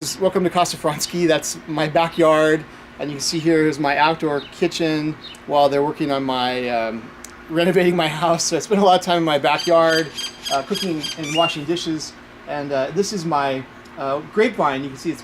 Welcome to Casa Franski. That's my backyard, and you can see here is my outdoor kitchen while they're working on my renovating my house. So I spend a lot of time in my backyard cooking and washing dishes. And this is my grapevine. You can see it's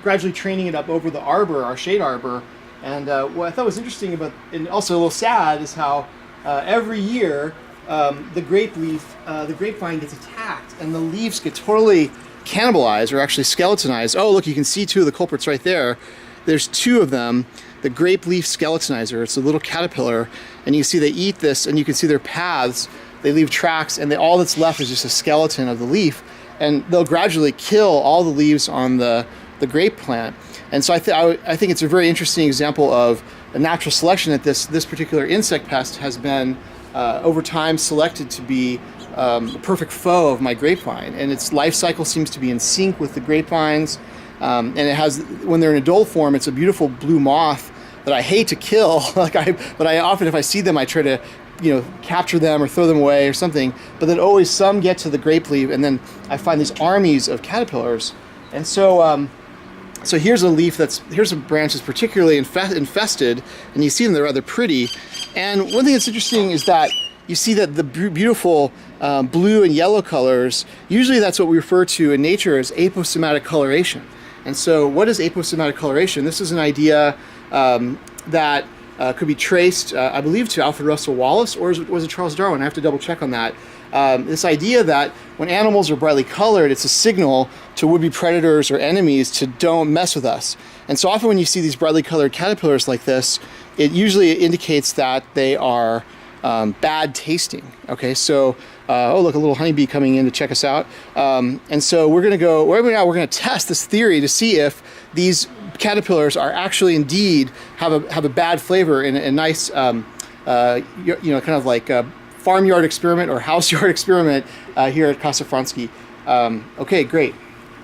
gradually training it up over the arbor, our shade arbor. And what I thought was interesting about, and also a little sad, is how every year the grapevine gets attacked and the leaves get totally cannibalized, or actually skeletonized. Oh, look, you can see two of the culprits right there. There's two of them. The Grapeleaf skeletonizer, it's a little caterpillar, and you can see they eat this, and you can see their paths. They leave tracks, and all that's left is just a skeleton of the leaf, and they'll gradually kill all the leaves on the grape plant. And so I think it's a very interesting example of a natural selection, that this particular insect pest has been over time selected to be a perfect foe of my grapevine, and its life cycle seems to be in sync with the grapevines. And it has, when they're in adult form, it's a beautiful blue moth that I hate to kill. But I often, if I see them, I try to, capture them or throw them away or something. But then always some get to the grape leaf, and then I find these armies of caterpillars. And so, so here's a branch that's particularly infested, and you see them; they're rather pretty. And one thing that's interesting is that you see that the beautiful blue and yellow colors, usually that's what we refer to in nature as aposematic coloration. And so what is aposematic coloration? This is an idea that could be traced, I believe, to Alfred Russel Wallace, or was it Charles Darwin? I have to double check on that. This idea that when animals are brightly colored, it's a signal to would-be predators or enemies to don't mess with us. And so often when you see these brightly colored caterpillars like this, it usually indicates that they are bad tasting. Okay, so oh look, a little honeybee coming in to check us out. And so we're going to test this theory to see if these caterpillars are actually indeed have a bad flavor in a nice kind of like a farmyard experiment or house yard experiment here at Casa Franski. Okay, great.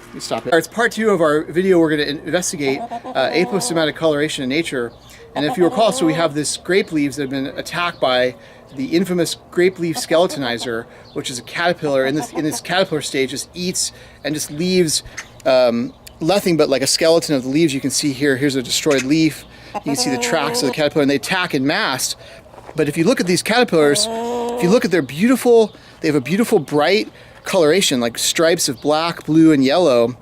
Let me stop it. It's part 2 of our video. We're going to investigate aposematic coloration in nature. And if you recall, so we have this grape leaves that have been attacked by the infamous Grapeleaf skeletonizer, which is a caterpillar. In this caterpillar stage, just eats and just leaves nothing but like a skeleton of the leaves. You can see here, here's a destroyed leaf. You can see the tracks of the caterpillar, and they attack en masse. But if you look at these caterpillars, if you look at their beautiful, they have a beautiful bright coloration, like stripes of black, blue, and yellow.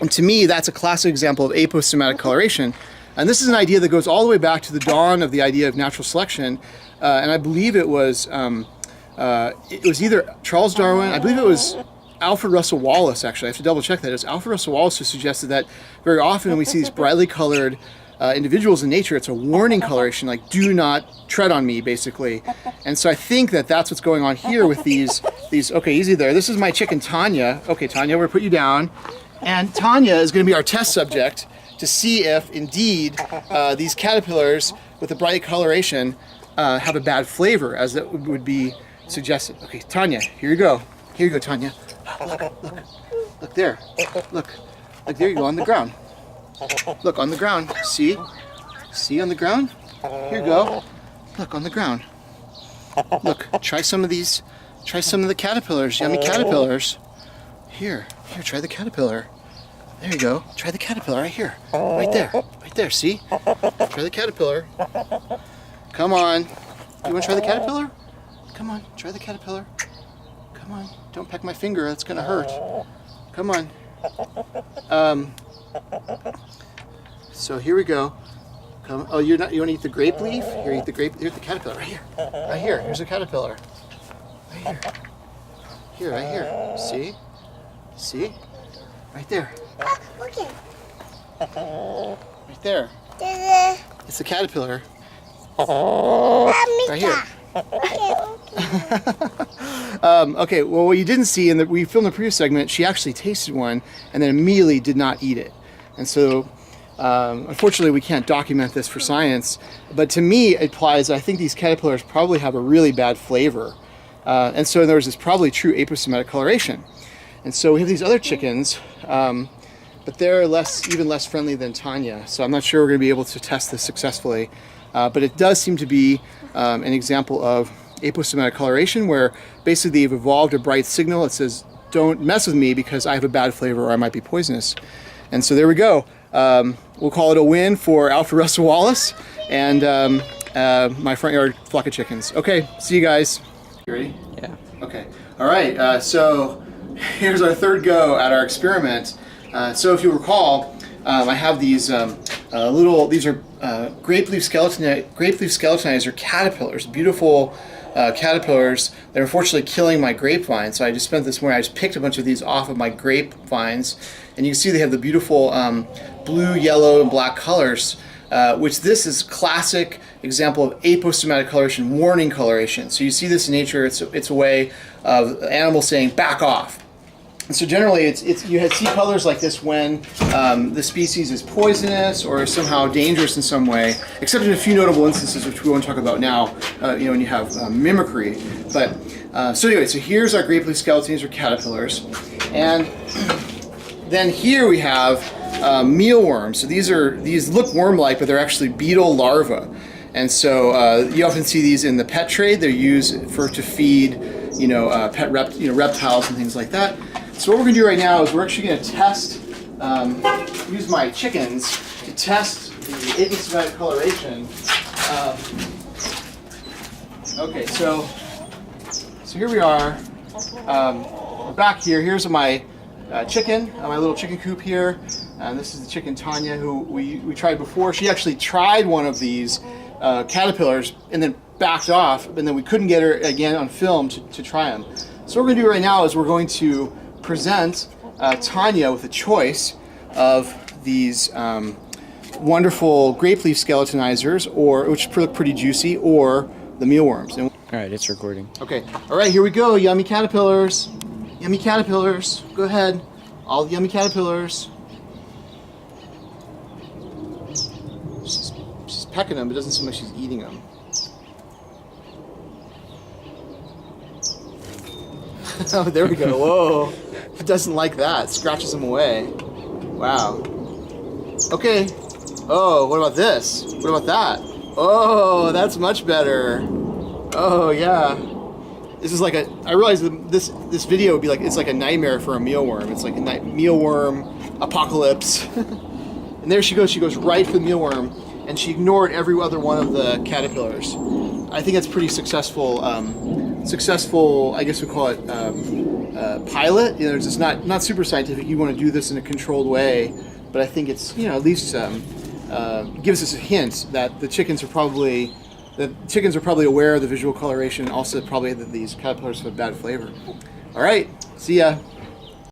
And to me, that's a classic example of aposematic coloration. And this is an idea that goes all the way back to the dawn of the idea of natural selection. And I believe it was either Charles Darwin, I believe it was Alfred Russel Wallace, actually. I have to double check that. It was Alfred Russel Wallace who suggested that very often when we see these brightly colored individuals in nature, it's a warning coloration, like do not tread on me, basically. And so I think that that's what's going on here with these, okay, easy there. This is my chicken, Tanya. Okay, Tanya, we're gonna put you down. And Tanya is gonna be our test subject to see if indeed these caterpillars with the bright coloration have a bad flavor, as it would be suggested. Okay, Tanya, here you go. Here you go, Tanya. Look there. Look, there you go on the ground. Look on the ground. See on the ground? Here you go. Look on the ground. Look, try some of these. Try some of the caterpillars, yummy caterpillars. Here, try the caterpillar. There you go. Try the caterpillar right here. Right there, see? Try the caterpillar. Come on. You want to try the caterpillar? Come on, try the caterpillar. Come on, don't peck my finger, that's gonna hurt. Come on. So here we go. Come. Oh, you want to eat the grape leaf? Here, eat the grape. Here's the caterpillar, right here. Right here, here's a caterpillar. Right here. Here, right here. See? See? Right there. Look it. Right there. It's a caterpillar. Right here. Okay, well, what you didn't see, and we filmed the previous segment, she actually tasted one and then immediately did not eat it. And so, unfortunately, we can't document this for science, but to me, it implies I think these caterpillars probably have a really bad flavor. And so, in other words, it's probably true aposematic coloration. And so, we have these other chickens, but they're even less friendly than Tanya. So, I'm not sure we're going to be able to test this successfully. But it does seem to be an example of aposematic coloration, where basically they've evolved a bright signal that says, don't mess with me because I have a bad flavor or I might be poisonous. And so there we go. We'll call it a win for Alfred Russel Wallace and my front yard flock of chickens. Okay, see you guys. You ready? Yeah. Okay. All right. So here's our third go at our experiment. So if you recall, I have these these are Grapeleaf skeletonizer caterpillars, beautiful caterpillars that are unfortunately killing my grapevine. So I just spent this morning, I just picked a bunch of these off of my grapevines, and you can see they have the beautiful blue, yellow, and black colors, which this is classic example of aposematic coloration, warning coloration. So you see this in nature, it's a way of animals saying back off. And so generally you see colors like this when the species is poisonous or somehow dangerous in some way, except in a few notable instances which we won't talk about now, when you have mimicry. But so anyway, so here's our Grapeleaf skeletonizer caterpillars, and then here we have mealworms. So these look worm-like, but they're actually beetle larvae. And so you often see these in the pet trade. They're used to feed reptiles and things like that. So what we're going to do right now is we're actually going to test, use my chickens to test the aposematic coloration. Okay, so here we are. We're back here. Here's my chicken, my little chicken coop here. And this is the chicken Tanya, who we tried before. She actually tried one of these caterpillars and then backed off, and then we couldn't get her again on film to try them. So what we're going to do right now is we're going to present Tanya with a choice of these wonderful Grapeleaf skeletonizers, which look pretty juicy, or the mealworms. All right, it's recording. Okay, all right, here we go. Yummy caterpillars. Yummy caterpillars. Go ahead. All the yummy caterpillars. She's pecking them, but it doesn't seem like she's eating them. Oh, there we go. Whoa. It doesn't like that. It scratches them away. Wow. Okay. Oh, what about this? What about that? Oh, that's much better. Oh, yeah. This is like I realize that this video would be like, it's like a nightmare for a mealworm. It's like a mealworm apocalypse. And there she goes. She goes right for the mealworm, and she ignored every other one of the caterpillars. I think that's pretty successful. I guess we call it pilot. It's just not super scientific. You want to do this in a controlled way, but I think it's at least gives us a hint that the chickens are probably aware of the visual coloration, and also probably that these caterpillars have bad flavor. All right, see ya.